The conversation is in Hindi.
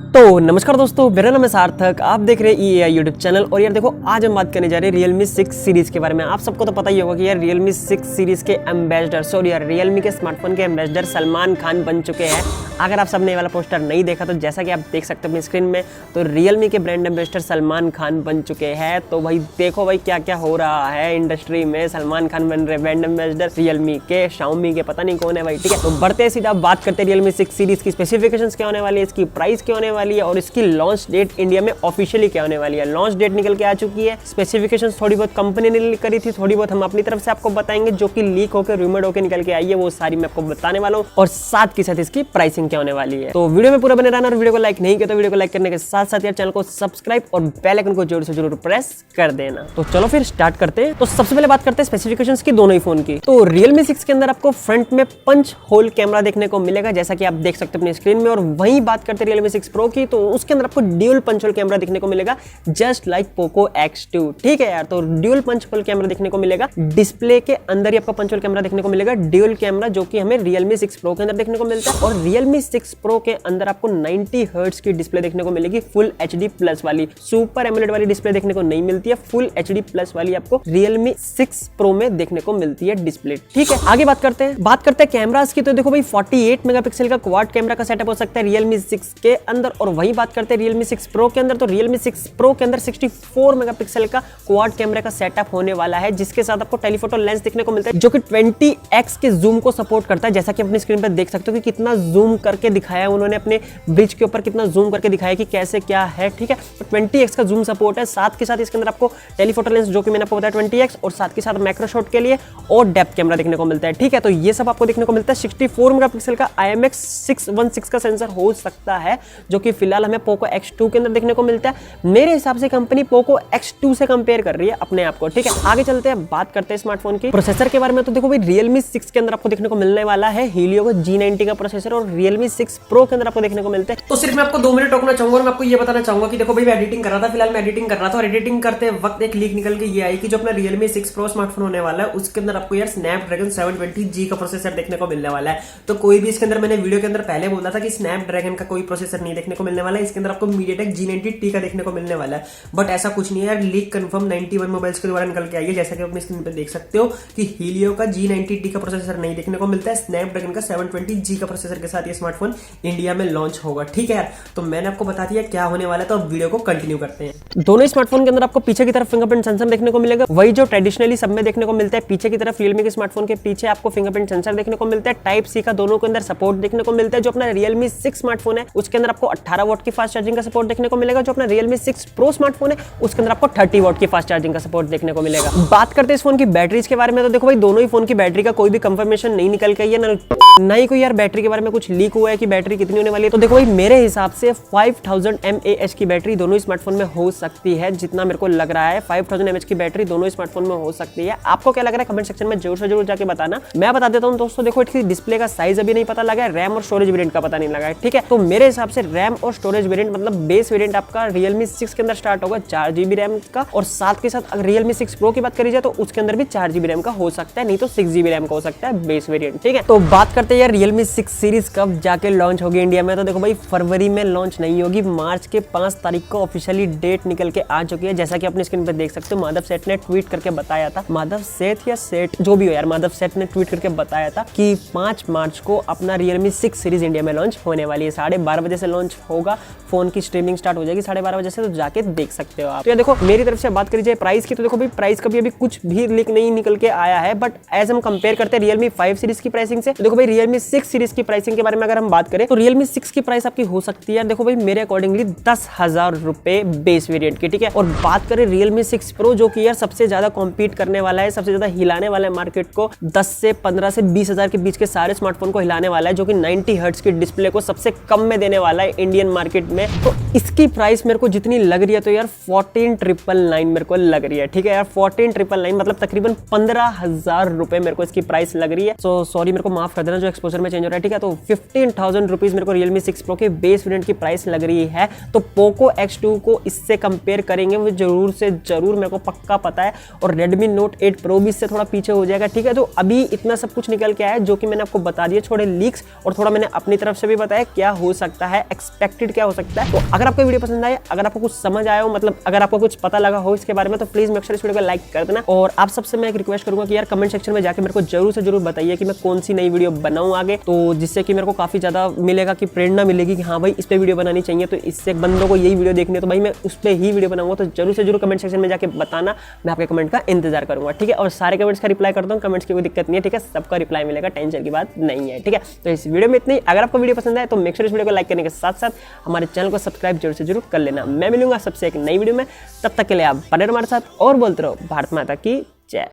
तो नमस्कार दोस्तों, मेरा नाम है सार्थक। आप देख रहे हैं EAI यूट्यूब चैनल। और यार देखो, आज हम बात करने जा रहे हैं Realme 6 सीरीज के बारे में। आप सबको तो पता ही होगा कि यार Realme 6 सीरीज के एम्बेसडर यार Realme के स्मार्टफोन के एम्बेसडर सलमान खान बन चुके हैं। अगर आप सबने ये वाला पोस्टर नहीं देखा तो जैसा कि आप देख सकते हो अपनी स्क्रीन में, तो Realme के ब्रांड एम्बेसडर सलमान खान बन चुके हैं। तो भाई देखो भाई क्या क्या हो रहा है इंडस्ट्री में। सलमान खान बन रहे ब्रांड एम्बेसडर Realme के, Xiaomi के, पता नहीं कौन है भाई। ठीक है, तो बढ़ते सीधा बात करते हैं Realme 6 सीरीज की स्पेसिफिकेशंस क्या होने वाली है, इसकी प्राइस क्या होने वाली है और इसकी लॉन्च डेट इंडिया में ऑफिशियली क्या होने वाली है। लॉन्च डेट निकल के आ चुकी है, स्पेसिफिकेशंस थोड़ी बहुत कंपनी ने लीक करी थी, थोड़ी बहुत हम अपनी तरफ से आपको बताएंगे, जो कि लीक होकर रूमर्ड होकर निकल के आई है, वो सारी मैं आपको बताने वाला हूं। और साथ के साथ इसकी प्राइसिंग क्या होने वाली है। तो वीडियो में पूरा बने रहना, और वीडियो को लाइक नहीं किया तो वीडियो को लाइक करने के साथ साथ यार चैनल को सब्सक्राइब और बेल आइकन को जोर से जरूर प्रेस कर देना। तो चलो फिर स्टार्ट करते हैं। तो सबसे पहले बात करते हैं स्पेसिफिकेशंस की दोनों ही फोन की। तो Realme 6 के अंदर आपको फ्रंट में पंच होल कैमरा देखने को मिलेगा, जैसा कि आप देख सकते हो अपनी स्क्रीन में। और वहीं बात करते हैं Realme 6 Pro की, तो उसके अंदर आपको ड्यूल पंच होल कैमरा देखने को मिलेगा, जस्ट लाइक पोको X2। ठीक है यार, तो ड्यूल पंच होल कैमरा देखने को मिलेगा। डिस्प्ले के अंदर ही आपको पंच होल कैमरा देखने को मिलेगा, ड्यूल कैमरा, जो कि हमें Realme 6 Pro के अंदर देखने को मिलता है। और Realme 6 Pro के अंदर आपको 90 हर्ट्ज की डिस्प्ले देखने को मिलेगी, फुल HD प्लस वाली। सुपर एमोलेड वाली डिस्प्ले देखने को नहीं मिलती है, फुल HD प्लस वाली आपको Realme 6 Pro में देखने को मिलती है डिस्प्ले। ठीक है, आगे बात करते हैं कैमरास की। तो देखो भाई 48 मेगापिक्सल का क्वाड कैमरा का सेटअप हो सकता है Realme 6 के अंदर। और वहीं बात करते हैं Realme 6 Pro के अंदर, तो Realme 6 Pro के अंदर 64 मेगापिक्सल का क्वाड कैमरा का सेटअप होने वाला है, जिसके साथ आपको टेलीफोटो लेंस देखने को मिलता है, जो कि 20x के जूम को सपोर्ट करता है। जैसा कि अपनी स्क्रीन पर देख सकते हो कि कितना जूम करके दिखाया है उन्होंने अपने ब्रिज के ऊपर, कितना जूम करके दिखाया कि कैसे क्या है। ठीक है, तो 20x का जूम सपोर्ट है। साथ के साथ इसके अंदर आपको टेलीफोटो लेंस, जो कि मैंने आपको बताया 20x, और साथ के साथ मैक्रो शॉट के लिए और डेप्थ कैमरा देखने को मिलता है। ठीक है, तो ये सब आपको देखने को मिलता है। 64 मेगापिक्सल का IMX 616 का सेंसर हो सकता है, जो कि फिलहाल हमें पोको X2 के अंदर देखने को मिलता है। मेरे हिसाब से कंपनी पोको X2 से कंपेयर कर रही है अपने आप को। ठीक है, आगे चलते हैं, बात करते हैं स्मार्टफोन की प्रोसेसर के बारे में। तो देखो भाई Realme 6 के अंदर आपको देखने को मिलने वाला है Helio का G90 का प्रोसेसर, और Realme 6 Pro के अंदर आपको देखने को मिलता है। तो सिर्फ मैं आपको 2 मिनट रोकना चाहूंगा और मैं आपको ये बताना चाहूंगा कि देखो भाई मैं एडिटिंग कर रहा था, फिलहाल मैं एडिटिंग कर रहा था, और एडिटिंग करते वक्त एक लीक निकल के ये आई कि जो अपना Realme 6 Pro स्मार्टफोन होने वाला है, उसके अंदर आपको यार स्नैपड्रैगन 720G का प्रोसेसर देखने को मिलने वाला है। तो कोई भी इसके अंदर, मैंने वीडियो के अंदर पहले बोला था कि स्नैपड्रैगन का कोई प्रोसेसर नहीं देखने को मिलने वाला है, इसके अंदर आपको MediaTek G90T का देखने को मिलने वाला है। बट ऐसा कुछ नहीं है यार, लीक कंफर्म 91 मोबाइल्स के द्वारा निकल के आई है, जैसा कि अपनी स्क्रीन पे देख सकते हो कि Helio का G90T का प्रोसेसर नहीं देखने को मिलता है, स्नैपड्रैगन का 720G का प्रोसेसर के साथ ये स्मार्टफोन इंडिया में लॉन्च होगा। ठीक है यार, तो मैंने आपको बता दिया क्या होने वाला है, तो अब वीडियो को कंटिन्यू करते हैं। दोनों स्मार्टफोन के अंदर आपको पीछे की तरफ फिंगरप्रिंट सेंसर देखने को मिलेगा, वही जो ट्रेडिशनली सब में देखने को मिलता है। पीछे की तरफ Realme के स्मार्टफोन के पीछे आपको फिंगरप्रिंट सेंसर देखने को मिलता है। टाइप सी का दोनों के अंदर सपोर्ट देखने को मिलता है। जो अपना Realme 6 स्मार्टफोन है, उसके अंदर आपको 18 वॉट की फास्ट चार्जिंग का सपोर्ट देखने को मिलेगा। जो अपना Realme 6 Pro स्मार्टफोन है, उसके अंदर आपको 30 वॉट की फास्ट चार्जिंग का सपोर्ट देखने को मिलेगा। बात करते हैं इस फोन की बैटरीज के बारे में। तो देखो भाई दोनों ही फोन की बैटरी का कोई भी कंफर्मेशन नहीं निकल के आई है, ना ही कोई यार बैटरी के बारे में कुछ लीक हुआ है कि बैटरी कितनी होने वाली है। तो देखो भाई मेरे हिसाब से 5000 mAh की बैटरी दोनों ही स्मार्टफोन में हो सकती है, जितना मेरे को लग रहा है 5000 mAh की बैटरी दोनों ही स्मार्टफोन में हो सकती है। आपको क्या लग रहा है कमेंट सेक्शन में जरूर से जरूर जाके बताना। मैं बता देता हूं दोस्तों, देखो इसकी डिस्प्ले का साइज अभी नहीं पता लगा है, रैम और स्टोरेज वेरिएंट का पता नहीं लगा है। ठीक है, तो मेरे हिसाब से रैम और स्टोरेज वेरिएंट, मतलब बेस वेरिएंट आपका Realme 6 के अंदर स्टार्ट होगा 4GB रैम का, और साथ के साथ अगर Realme 6 Pro की बात करी जाए तो उसके अंदर भी 4GB रैम का हो सकता है, नहीं तो 6GB रैम का हो सकता है बेस वेरिएंट। ठीक है, तो बात करते हैं यार Realme 6 सीरीज कब जाके लॉन्च होगी इंडिया में। तो देखो भाई फरवरी में लॉन्च नहीं होगी, मार्च के 5 तारीख को ऑफिशियली डेट निकल के आ चुकी है, जैसा कि अपनी स्क्रीन पे देख सकते हो। माधव सेठ ने ट्वीट करके बताया था, माधव सेठ या सेठ जो भी हो यार, माधव सेठ ने ट्वीट करके बताया था कि 5 मार्च को अपना Realme 6 सीरीज इंडिया में लॉन्च होने वाली है। 12:30 बजे से लॉन्च होगा, फोन की स्ट्रीमिंग स्टार्ट हो जाएगी 12:30 बजे से, तो जाके देख सकते हो आप। तो यार देखो मेरी तरफ से बात करी जाए प्राइस की, तो देखो भाई प्राइस का भी अभी कुछ भी लीक नहीं निकल के आया है, बट एज हम कंपेयर करते हैं Realme 5 सीरीज की प्राइसिंग से, तो देखो भाई Realme 6 सीरीज की प्राइसिंग के बारे में अगर हम बात करें तो Realme 6 की प्राइस आपकी हो सकती है देखो भाई मेरे अकॉर्डिंगली 10,000 रुपए बेस वेरिएंट की। ठीक है, और बात करें Realme 6 Pro, जो कि यार सबसे ज्यादा कॉम्पीट करने वाला है, सबसे ज्यादा हिलाने वाला है मार्केट को, 10 से 15 से 20,000 के बीच के सारे स्मार्टफोन को हिलाने वाला है, जो कि 90 हर्ट्ज की डिस्प्ले को सबसे कम में देने वाला है इंडियन मार्केट में। तो इसकी प्राइस मेरे को जितनी लग रही है तो यार 14,999 मेरे को लग रही है। ठीक है यार, 14,999 मतलब तकरीबन 15,000 रुपए मेरे को इसकी प्राइस लग रही है। सो सॉरी, मेरे को माफ कर देना जो एक्सपोजर में चेंज हो रहा है। ठीक है, तो 15,000 रुपीज मेरे को Realme 6 Pro के बेस वेरिएंट की प्राइस लग रही है। तो पोको X2 को इससे कंपेयर करेंगे वो जरूर से जरूर, मेरे को पक्का पता है। और Redmi Note 8 Pro भी इससे थोड़ा पीछे हो जाएगा। ठीक है, तो अभी इतना सब कुछ निकल के आया है, जो कि मैंने आपको बता दिया, थोड़े लीक्स और थोड़ा मैंने अपनी तरफ से भी बताया क्या हो सकता है, एक्सपेक्टेड क्या हो सकता है। तो अगर आपको वीडियो पसंद आए, अगर आपको कुछ समझ आया हो, मतलब अगर आपको कुछ पता लगा हो इसके बारे में, तो प्लीज मेक श्योर इस वीडियो को लाइक कर देना। और आप सबसे मैं एक रिक्वेस्ट करूंगा कि यार कमेंट सेक्शन में जाके मेरे को जरूर से जरूर बताइए कि मैं कौन सी नई वीडियो बनाऊं आगे, तो जिससे कि मेरे को काफी ज्यादा मिलेगा कि प्रेरणा मिलेगी कि हाँ भाई इस पे वीडियो बनानी चाहिए, तो इससे बंदों को यही वीडियो देखनी है तो भाई मैं उस पर ही वीडियो बनाऊंगा। तो जरूर से जरूर कमेंट सेक्शन में जाके बताना, मैं आपके कमेंट का इंतजार करूंगा, ठीक है। और सारे कमेंट्स का रिप्लाई करता हूँ, कमेंट्स की कोई दिक्कत नहीं है, ठीक है, सबका रिप्लाई मिलेगा, टेंशन की बात नहीं है, ठीक है। तो इस वीडियो में इतनी। अगर आपको वीडियो पसंद आए तो मेक श्योर इस वीडियो को लाइक करने के साथ साथ हमारे चैनल को सब्सक्राइब जरूर से जरूर कर लेना। मैं मिलूंगा सबसे एक नई वीडियो में, तब तक के लिए आप बने रहो हमारे साथ और बोलते रहो भारत माता की जय।